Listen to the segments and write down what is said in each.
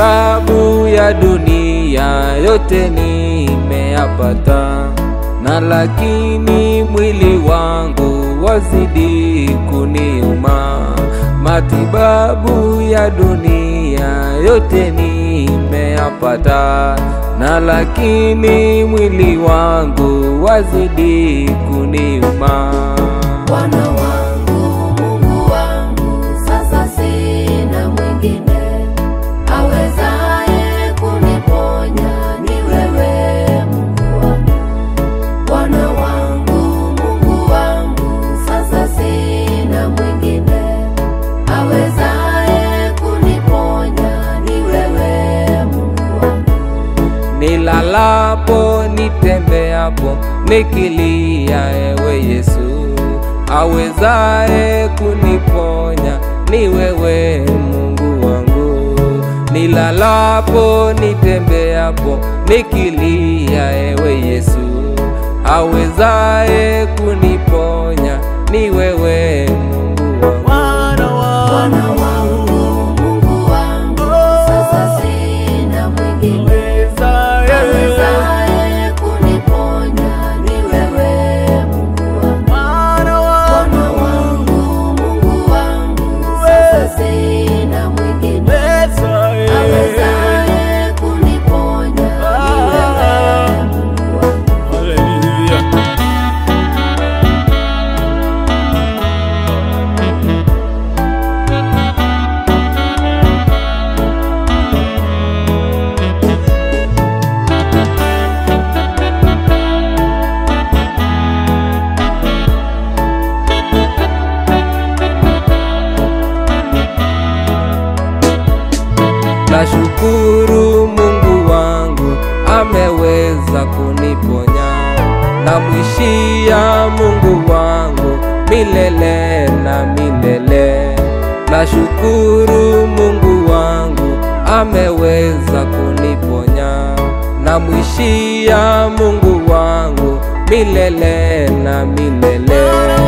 matibabu ya dunia yote nimeyapata, na lakini mwili wangu wazidi kuniuma. Matibabu ya dunia yote nimeyapata, na lakini mwili wangu wazidi kuniuma. Bwana wangu, Mungu wangu, sasa sina mwingine awezaye kuniponya, ni wewe Mungu wangu. Bwana wangu, Mungu wangu, sasa sina mwingine awezaye kuniponya, ni wewe Mungu wangu. Nilalapo, nitembeapo, nikilia, ewe Yesu, awezaye kuniponya ni wewe Mungu wangu. Nilalapo, nitembeapo, nikilia, ewe Yesu, awezaye kuniponya ni wewe Mungu wangu. Bwana wangu, Mungu wangu, sasa sina mwingine awezaye kuniponya, ni wewe Mungu wangu. Bwana wangu, Mungu wangu, sasa sina mwingine awezaye kuniponya, ni wewe Mungu wangu. Nashukuru Mungu wangu ameweza kuniponya, namwishia Mungu wangu milele na milele. Nashukuru Mungu wangu ameweza kuniponya, namwishia Mungu wangu milele na milele. Bwana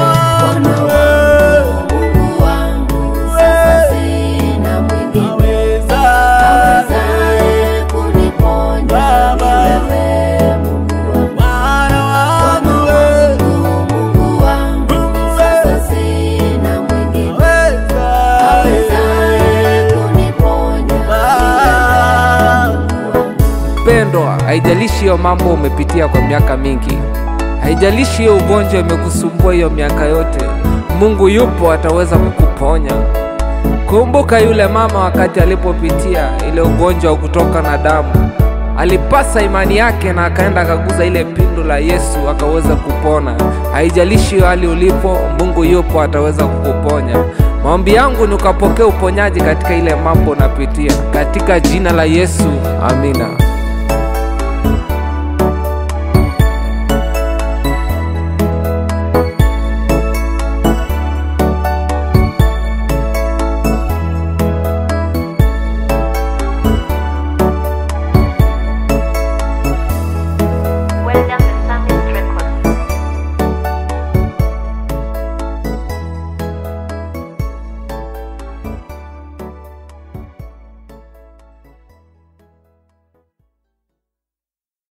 wangu, Mungu wangu, sasa sina mwingine awezaye kuniponya, ni wewe Mungu wangu. Bwana wangu, Mungu wangu, sasa sina mwingine awezaye kuniponya, ni wewe Mungu wangu. Pendwa, haijalishi hiyo mambo umepitia kwa miaka mingi, haijalishi hiyo ugonjwa imekusumbua hiyo miaka yote, Mungu yupo, ataweza kukuponya. Kumbuka yule mama wakati alipopitia ile ugonjwa wa kutoka na damu, alipasa imani yake na akaenda akaguza ile pindo la Yesu, akaweza kupona. Haijalishi hali ulipo, Mungu yupo, ataweza kukuponya. Maombi yangu ni ukapokee uponyaji katika ile mambo unapitia, katika jina la Yesu, amina. Well done.